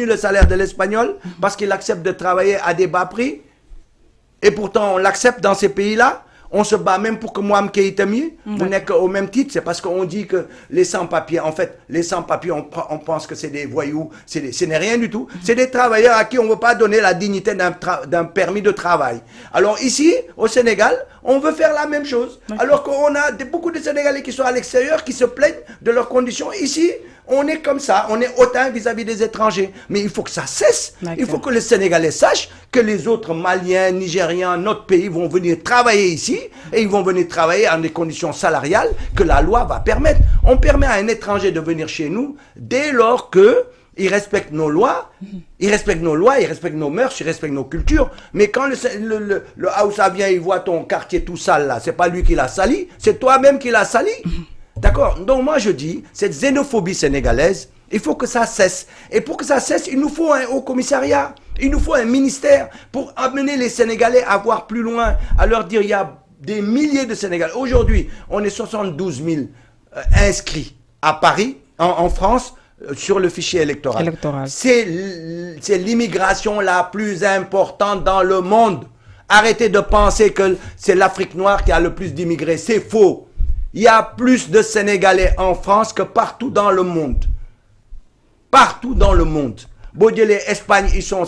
le salaire de l'Espagnol parce qu'il accepte de travailler à des bas prix. Et pourtant, on l'accepte dans ces pays-là. On se bat même pour que Mohamed Keïta vous n'êtes au même titre. C'est parce qu'on dit que les sans-papiers, en fait, les sans-papiers, on pense que c'est des voyous. Ce n'est rien du tout. C'est des travailleurs à qui on ne veut pas donner la dignité d'un permis de travail. Alors ici, au Sénégal, on veut faire la même chose. Alors qu'on a beaucoup de Sénégalais qui sont à l'extérieur, qui se plaignent de leurs conditions. Ici, on est comme ça, on est hautain vis-à-vis des étrangers. Mais il faut que ça cesse. Il faut que les Sénégalais sachent que les autres Maliens, Nigérians, notre pays vont venir travailler ici et ils vont venir travailler en des conditions salariales que la loi va permettre. On permet à un étranger de venir chez nous dès lors que il respecte nos lois, il respecte nos mœurs, il respecte nos cultures. Mais quand le Haoussa vient, il voit ton quartier tout sale là, c'est pas lui qui l'a sali, c'est toi-même qui l'a sali. D'accord? Donc moi je dis, cette xénophobie sénégalaise, il faut que ça cesse. Et pour que ça cesse, il nous faut un haut commissariat, il nous faut un ministère pour amener les Sénégalais à voir plus loin, à leur dire il y a des milliers de Sénégalais. Aujourd'hui, on est 72 000 inscrits à Paris, en France, sur le fichier électoral. C'est l'immigration la plus importante dans le monde. Arrêtez de penser que c'est l'Afrique noire qui a le plus d'immigrés. C'est faux. Il y a plus de Sénégalais en France que partout dans le monde. Partout dans le monde. Baudelaire, Espagne, ils sont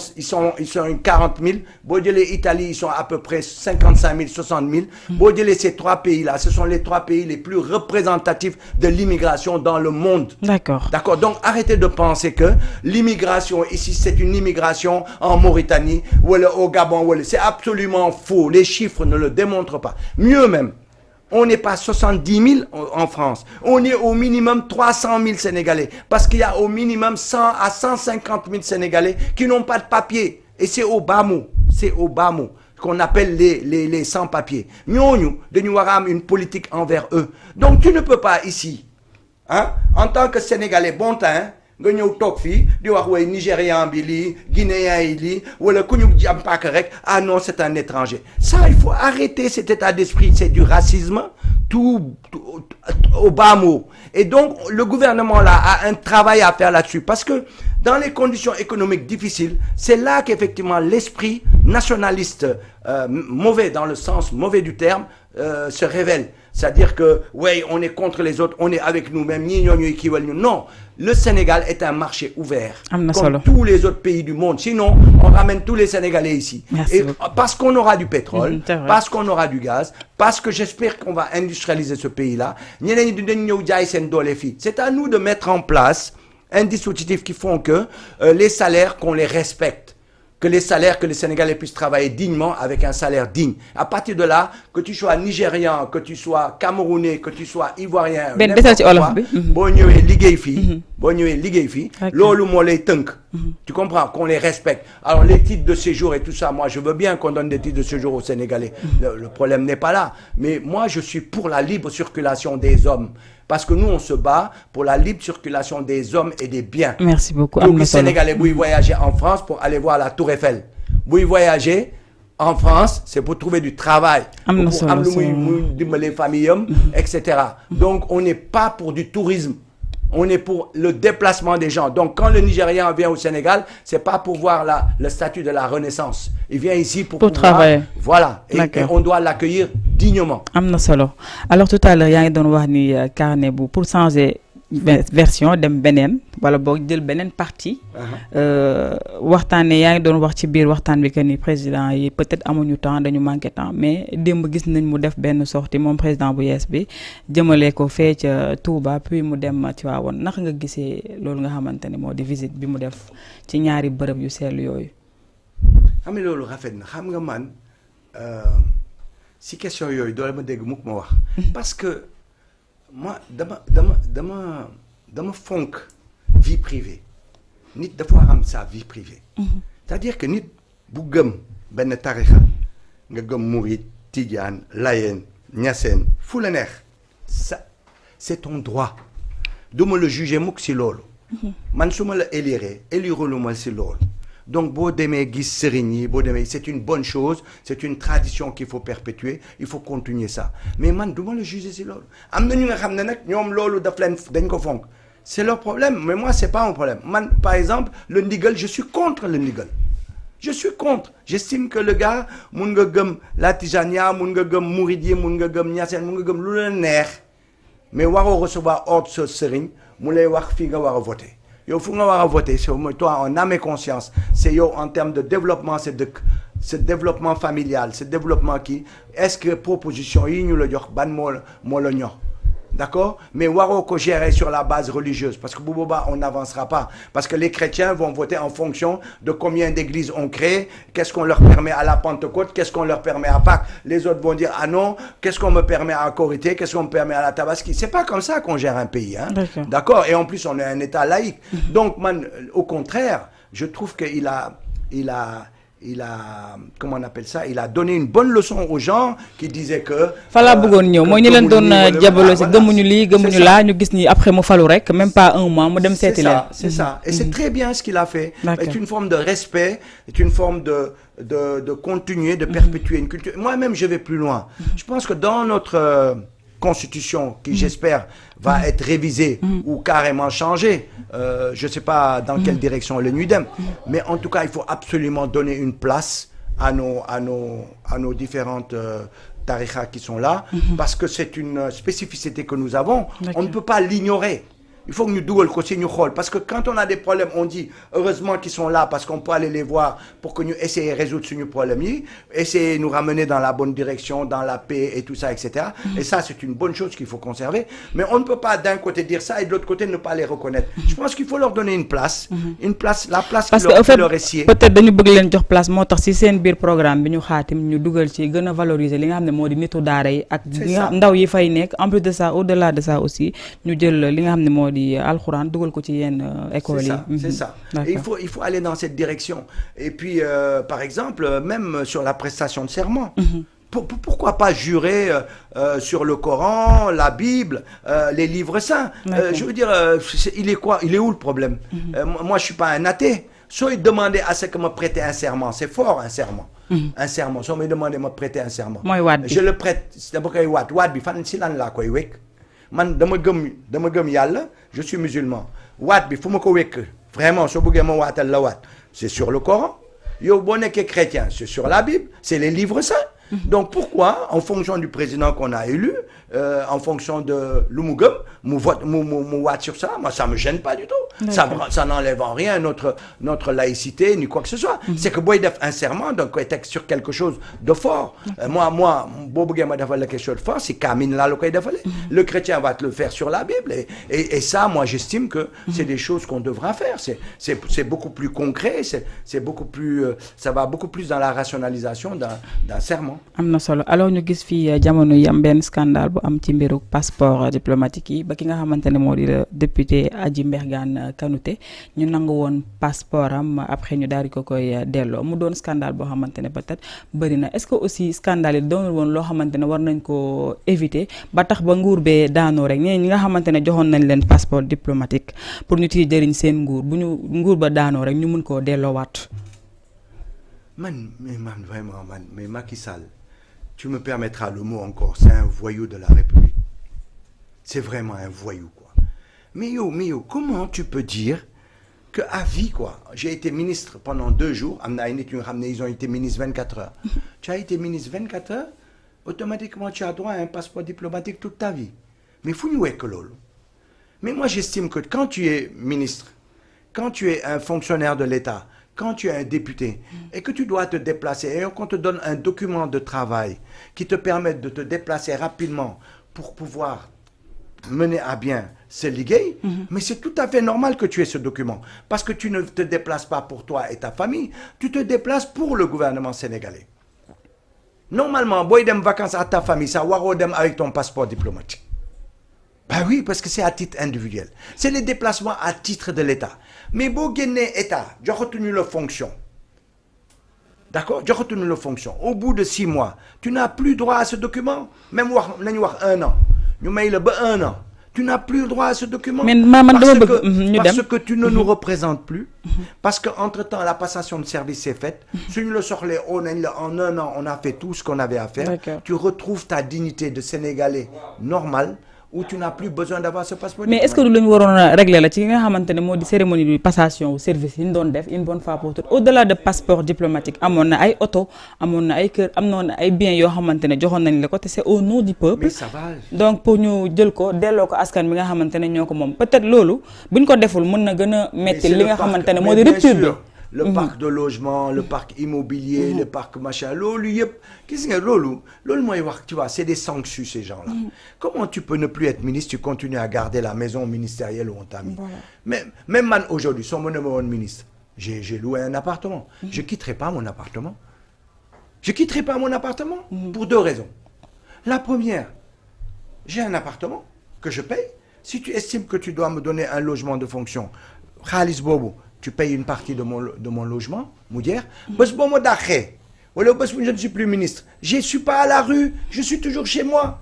40 000. Baudelaire, Italie, ils sont à peu près 55 000, 60 000. Baudelaire, ces trois pays-là, ce sont les trois pays les plus représentatifs de l'immigration dans le monde. D'accord. D'accord. Donc, arrêtez de penser que l'immigration ici, c'est une immigration en Mauritanie ou au Gabon. C'est absolument faux. Les chiffres ne le démontrent pas. Mieux même. On n'est pas 70 000 en France. On est au minimum 300 000 Sénégalais. Parce qu'il y a au minimum 100 à 150 000 Sénégalais qui n'ont pas de papier. Et c'est au bas mot. C'est au bas mot qu'on appelle les sans-papiers. Nous, nous avons une politique envers eux. Donc tu ne peux pas ici, hein, en tant que Sénégalais bon teint, nga ñëw toog fii di wax way Nigérian bi lii Guinéen yi lii wala ku ñu jàm paak rek ah non c'est un étranger. Ça il faut arrêter cet état d'esprit, c'est du racisme tout au bas mot. Et donc le gouvernement là a un travail à faire là-dessus parce que dans les conditions économiques difficiles, c'est là qu'effectivement l'esprit nationaliste mauvais dans le sens mauvais du terme se révèle. C'est-à-dire que, ouais, on est contre les autres, on est avec nous-mêmes, non. Le Sénégal est un marché ouvert, comme tous les autres pays du monde. Sinon, on ramène tous les Sénégalais ici. Et parce qu'on aura du pétrole, parce qu'on aura du gaz, parce que j'espère qu'on va industrialiser ce pays-là. C'est à nous de mettre en place un dispositif qui font que les salaires, qu'on les respecte. Que les salaires, que les Sénégalais puissent travailler dignement avec un salaire digne. À partir de là, que tu sois Nigérian, que tu sois Camerounais, que tu sois Ivoirien, tu comprends, qu'on les respecte. Alors les titres de séjour et tout ça, moi je veux bien qu'on donne des titres de séjour aux Sénégalais. Le problème n'est pas là. Mais moi je suis pour la libre circulation des hommes. Parce que nous, on se bat pour la libre circulation des hommes et des biens. Merci beaucoup. Donc, les Sénégalais, vous voyager en France pour aller voir la Tour Eiffel. Vous voyager en France, c'est pour trouver du travail. Pour les familles, etc. Donc, on n'est pas pour du tourisme. On est pour le déplacement des gens. Donc, quand le Nigérian vient au Sénégal, c'est pas pour voir le statut de la Renaissance. Il vient ici pour travailler. Voilà. Et on doit l'accueillir dignement. Alors, tout à l'heure, il y a un carnet pour changer version dem benen wala bok jël benen parti waxtane yaangi doon wax ci biir waxtaan bi que ni président yi peut-être amuñu temps dañu manqué temps mais demb gis nañ mu def benn sortie moom président bu yees bi jëmale ko fee ca Touba puis mu dem Tivaouane naka nga gisee loolu nga xamanteni moo di visite bi mu def ci ñaari bërëb yu seetlu yooyu. xam nga loolu rafet na xam nga man si question yooyu doole ma dégg mukk ma wax parce que moi dama fonk vie privée nit dafa am sa vie privée. C'est-à-dire que nit bu gëm benn tarixa nga gëm Mouride Tidiane Layène Niassène fu la neex ça c'est ton droit duma le juger mukk si loolu man su ma la élire lu ma si loolu. Donc, c'est une bonne chose, c'est une tradition qu'il faut perpétuer, il faut continuer ça. Mais man, douma le juger si lolu. Amna ñu nga xamné nak ñom lolu daf leen dañ ko fonk. C'est leur problème, mais moi, c'est pas mon problème. Man, par exemple, le nigel, je suis contre le nigel. Je suis contre. J'estime que le gars, mun nga gëm la Tijania, mun nga gëm Mouridi, mun nga gëm Niassène, mun nga gëm lu la neex, mais waroo recevoir ordre ce sëriñ mu lay wax fii nga war a voter. Yow fu nga war a voter, c'est toi en âme et conscience. C'est yow en termes de développement, c'est ce développement familial, ce développement qui, est-ce que proposition yi ñu la jox ban moo la ñor. D'accord? Mais waro ko gérer sur la base religieuse, parce que Bouboba, on n'avancera pas. Parce que les chrétiens vont voter en fonction de combien d'églises on crée, qu'est-ce qu'on leur permet à la Pentecôte, qu'est-ce qu'on leur permet à Pâques. Les autres vont dire, ah non, qu'est-ce qu'on me permet à Korité, qu'est-ce qu'on me permet à la Tabaski. C'est pas comme ça qu'on gère un pays. Hein? D'accord? Et en plus, on est un État laïque. Donc, man, au contraire, je trouve qu'il a, comment on appelle ça, il a donné une bonne leçon aux gens qui disaient que fala bëggoon ñëw mooy ñu leen doon jabalo ci gëmuñu lii gëmuñu laa ñu gis ni après mu falu rek même pas un mois mu dem seeti leen. C'est ça et c'est très bien ce qu'il a fait. C'est une forme de respect, c'est une forme de continuer, de perpétuer une culture. Moi-même je vais plus loin. Je pense que dans notre constitution qui j'espère va être révisée ou carrément changée, je ne sais pas dans quelle direction le NUDEM, mais en tout cas il faut absolument donner une place à nos différentes tarikhas qui sont là, parce que c'est une spécificité que nous avons. On ne peut pas l'ignorer. Il faut que nous double côté nous rôle, parce que quand on a des problèmes, on dit heureusement qu'ils sont là parce qu'on peut aller les voir pour que nous essayer de résoudre ce problème, essayer de nous ramener dans la bonne direction, dans la paix et tout ça, etc. Et ça, c'est une bonne chose qu'il faut conserver. Mais on ne peut pas d'un côté dire ça et de l'autre côté ne pas les reconnaître. Je pense qu'il faut leur donner une place, la place qui leur est siée. Peut-être dañu bëgg leen jox place moo tax ci seen biir programme bi ñu xaatim ñu dugal ci gën a valoriser li nga xam ne moo di nitu daara yi ak ndaw yi fay nekk. En plus de ça, au-delà de ça aussi ñu jël li nga xam ne moo di alxuraan dugal ko ci yenn école yi. C'est ça. Et il faut aller dans cette direction. Et puis par exemple même sur la prestation de serment. Pourquoi pas jurer sur le Coran, la Bible, les livres saints. Je veux dire, il est où le problème? Moi je suis pas un athée. Soit il demandait à ce que me prêter un serment, c'est fort un serment. Un serment. Soit il demandait de me prêter un serment. Je le prête. C'est d'abord qu'il waat bi fan si lan la koy wek. Man dama gëm yàlla, je suis musulman. Waat bi fu ma ko wekk vraiment soo bëggee ma waatal la waat, c'est sur le Coran. Yow boo nekkee chrétien, c'est sur la Bible, c'est les livres saints. Donc pourquoi, en fonction du président qu'on a élu, en fonction de lu mu gëm, mu waat sur ça, moi ça me gêne pas du tout. Ça n'enlève en rien notre laïcité ni quoi que ce soit. C'est que booy def un serment, donc koy teg sur quelque chose de fort. Moi boo bëggee ma defal la quelque chose de fort, c'est kamin la koy defale. Le chrétien va te le faire sur la Bible et ça, moi j'estime que c'est des choses qu'on devra faire. C'est beaucoup plus concret, c'est beaucoup plus, ça va beaucoup plus dans la rationalisation d'un serment. Am na solo. Alors ñu gis fii jamono yi am benn scandale bu am ci mbiru passeport diplomatique yi ba ki nga xamante ne moo di député Adji Mbergane Kanouté ñu nangu woon passeport am après ñu daal di ko koy delloo mu doon scandale boo xamante ne peut-être bëri na. Est-ce que aussi scandale yi doonul woon loo xamante ne war nañ ko éviter ba tax ba nguur bee daanoo rek ñi nga xamante ne joxoon nañ leen passeport diplomatique pour nit yi jëriñ seen nguur bu ñu nguur ba daanoo rek ñu mun koo delloowaat. Mais Macky Sall, tu me permettras le mot encore, c'est un voyou de la République. C'est vraiment un voyou, quoi. Mais yo, comment tu peux dire que à vie, quoi, j'ai été ministre pendant 2 jours, ils ont été ministres 24 heures. Tu as été ministre 24 heures, automatiquement tu as droit à un passeport diplomatique toute ta vie. Mais faut nous que lolo. Mais moi j'estime que quand tu es ministre, quand tu es un fonctionnaire de l'État, quand tu es un député et que tu dois te déplacer et qu'on te donne un document de travail qui te permette de te déplacer rapidement pour pouvoir mener à bien ce liguey, mais c'est tout à fait normal que tu aies ce document parce que tu ne te déplaces pas pour toi et ta famille, tu te déplaces pour le gouvernement sénégalais. Normalement, boy dem vacances à ta famille, ça waro dem avec ton passeport diplomatique. Ben oui, parce que c'est à titre individuel. C'est les déplacements à titre de l'État. Mais si tu as État, tu as retenu la fonction. D'accord? Tu as retenu la fonction. Au bout de 6 mois, tu n'as plus droit à ce document. Même 1 an. Nous mettons 1 an. Tu n'as plus droit à ce document. Parce que tu ne nous représentes plus. Parce qu'entre-temps, la passation de service s'est faite. Si nous le sortons en 1 an, on a fait tout ce qu'on avait à faire. Tu retrouves ta dignité de Sénégalais normal. où tu n'as plus besoin d'avoir ce passeport mais est-ce que lu ñu waroon a régler la ci nga xamante ne moo di cérémonie de passation au service yi ñu doon def une bonne fois pour toutes au-delà de passeport diplomatique amoon na ay oto amoon na ay kër amoon na ay biens yoo xamante ne joxoon nañ la ko te c'est au nom du peuple. mais ça va. donc pour ñu jël ko delloo ko askan bi nga xamante ne ñoo ko moom peut-être loolu buñ ko deful mën na gën a metti li nga xamante ne moo di rupture bi. Le parc de logement, le parc immobilier, le parc machin, qu'est-ce que tu vois, c'est des sanctions ces gens-là. Comment tu peux ne plus être ministre, tu continues à garder la maison ministérielle où on t'a mis. Voilà. Même aujourd'hui, sans mon numéro de ministre, j'ai loué un appartement. Je ne quitterai pas mon appartement. Je ne quitterai pas mon appartement pour deux raisons. La première, j'ai un appartement que je paye. Si tu estimes que tu dois me donner un logement de fonction, Khalis Bobo, tu payes une partie de mon logement, Moudière. Je ne suis plus ministre. Je ne suis pas à la rue, je suis toujours chez moi.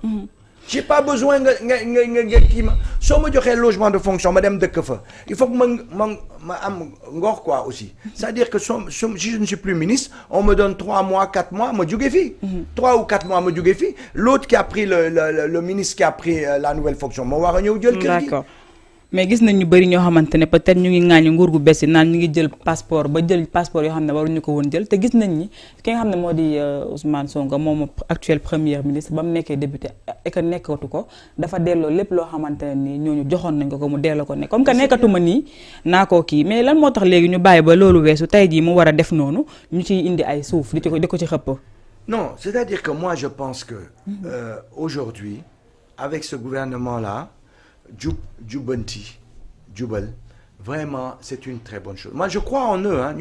Je n'ai pas besoin de... Si on me dit un logement de fonction, madame de Kefa, il faut que je quoi aussi. C'est-à-dire que si je ne suis plus ministre, on me donne 3 mois, 4 mois, je suis 3 ou 4 mois, je suis l'autre qui a pris, le ministre qui a pris la nouvelle fonction, je suis d'accord. Mais gis nañ ñu bari ñoo xamantene peut-être ñu ngi ŋaañu nguur gu bees naan ñu ngi jël passeport ba jël passeport yoo xam ne waruñu ko woon jël te gis nañ ni ki nga xam ne moo di Ousmane Sonko moom actuel premier ministre ba mu nekkee député et que nekkatu ko dafa delloo lépp loo xamantene ni ñooñu joxoon nañ ko mu delloo ko ne comme que nekkatuma nii naa koo kii mais lan moo tax léegi ñu bàyyi ba loolu weesu tey jii mu war a def noonu ñu ciy indi ay suuf di ko ci xëpp. Non, c'est-à-dire que moi je pense que aujourd'hui avec ce gouvernement-là Djoubanti, Djoubal, vraiment, c'est une très bonne chose. Moi, je crois en eux. Hein.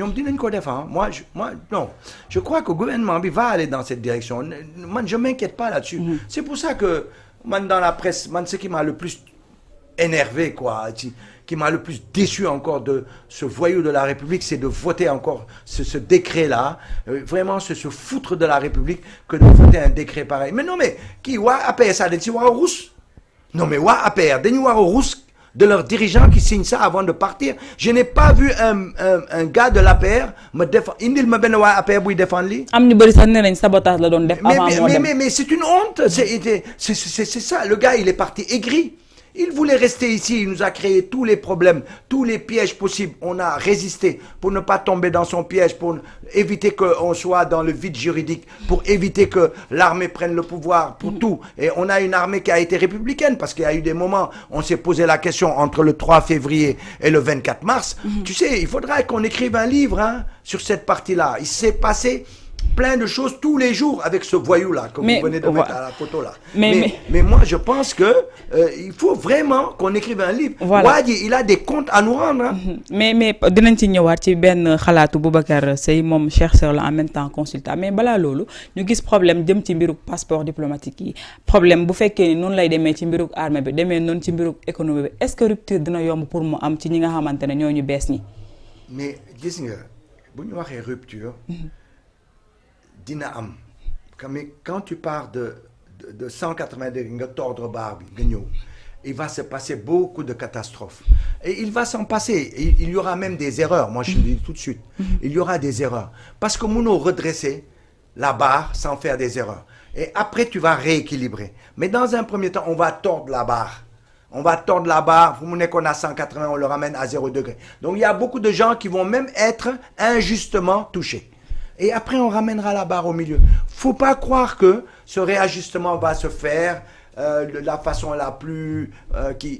Moi, non. Je crois que le gouvernement va aller dans cette direction. Moi, je ne m'inquiète pas là-dessus. C'est pour ça que, dans la presse, ce qui m'a le plus énervé, quoi, qui m'a le plus déçu encore de ce voyou de la République, c'est de voter encore ce décret-là. Vraiment, se foutre de la République que de voter un décret pareil. Mais non, mais, qui a payé ça? Non, mais APR, de leurs dirigeants qui signent ça avant de partir. Je n'ai pas vu un gars de l'APR me défendre. Il me ben APR pour défendre lui. Mais c'est une honte. C'est ça. Le gars, il est parti aigri. Il voulait rester ici, il nous a créé tous les problèmes, tous les pièges possibles. On a résisté pour ne pas tomber dans son piège, pour éviter qu'on soit dans le vide juridique, pour éviter que l'armée prenne le pouvoir, pour tout. Et on a une armée qui a été républicaine, parce qu'il y a eu des moments, on s'est posé la question entre le 3 février et le 24 mars. Tu sais, il faudra qu'on écrive un livre sur cette partie-là. Il s'est passé plein de choses tous les jours avec ce voyou-là que vous venez de mettre à la photo-là. Mais moi, je pense que il faut vraiment qu'on écrive un livre. Voilà. Wadi, il a des comptes à nous rendre. Hein. Mais dinañ ci ñëwaat ci benn xalaatu Boubacar Seye moom chercheur la en même temps consultant mais balaa loolu ñu gis problème jëm ci mbiru passeport diplomatique yi problème bu fekkee ni noonu lay demee ci mbiru armée bi demee noonu ci mbiru économie bi est-ce que rupture dina yomb pour mu am ci ñi nga xamante ne ñoo ñu bees ñi. Mais gis nga bu ñu waxee rupture. Dina am quand tu pars de 180 degrés nga tordre barre bi nga ñëw il va se passer beaucoup de catastrophes et il va s'en passer il y aura même des erreurs moi je le dis tout de suite il y aura des erreurs parce que mënoo redresser la barre sans faire des erreurs et après tu vas rééquilibrer mais dans un premier temps on va tordre la barre vous me qu'on a 180 on le ramène à 0 degré donc il y a beaucoup de gens qui vont même être injustement touchés. Et après, on ramènera la barre au milieu. Faut pas croire que ce réajustement va se faire de la façon la plus...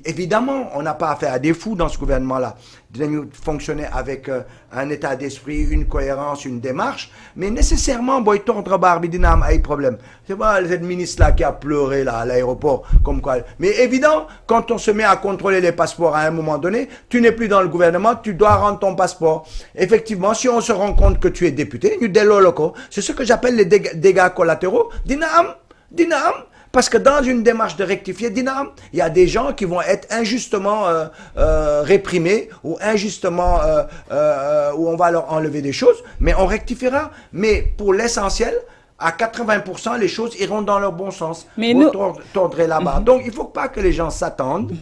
évidemment, on n'a pas affaire à des fous dans ce gouvernement-là. Nous fonctionner avec un état d'esprit, une cohérence, une démarche. Mais nécessairement, boy tordre barre, bidina a un problème. C'est pas cette ministre-là qui a pleuré là, à l'aéroport. Comme quoi. Mais évident, quand on se met à contrôler les passeports à un moment donné, tu n'es plus dans le gouvernement, tu dois rendre ton passeport. Effectivement, si on se rend compte que tu es député, c'est ce que j'appelle les dégâts collatéraux. Dinam. Parce que dans une démarche de rectifier, il y a des gens qui vont être injustement réprimés ou injustement où on va leur enlever des choses, mais on rectifiera. Mais pour l'essentiel, à 80%, les choses iront dans leur bon sens. Mais vous tordrez la barre. Donc, il ne faut pas que les gens s'attendent,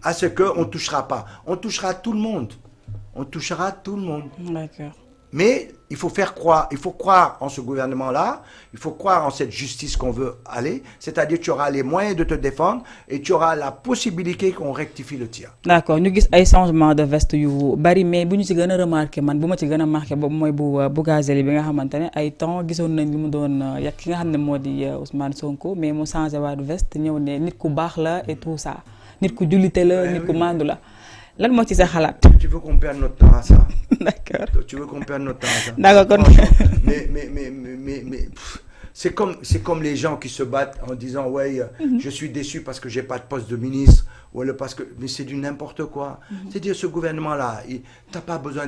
à ce qu'on ne touchera pas. On touchera tout le monde. On touchera tout le monde. D'accord. Mais il faut croire en ce gouvernement-là, il faut croire en cette justice qu'on veut aller, c'est-à-dire tu auras les moyens de te défendre et tu auras la possibilité qu'on rectifie le tir. D'accord, ñu gis ay changement de veste yu bari mais bu ñu ci gën a remarqué man bu ma ci gën a marqué boobu mooy bu Bougazelli bi nga xamante ne ay temps gisoon nañ li mu doon yàq ki nga xam ne moo di Ousmane Sonko mais mu changé waat veste ñëw ne nit ku baax la et tout ça nit ku jullite la nit ku mandu la lan moo ci sa xalaat. Tu veux qu'on perde notre temps à ça? D'accord. Tu veux qu'on perde notre temps à ça? D'accord. Mais c'est comme les gens qui se battent en disant ouais je suis déçu parce que j'ai pas de poste de ministre ou parce que mais c'est du n'importe quoi. C'est-à-dire ce gouvernement là t'as pas besoin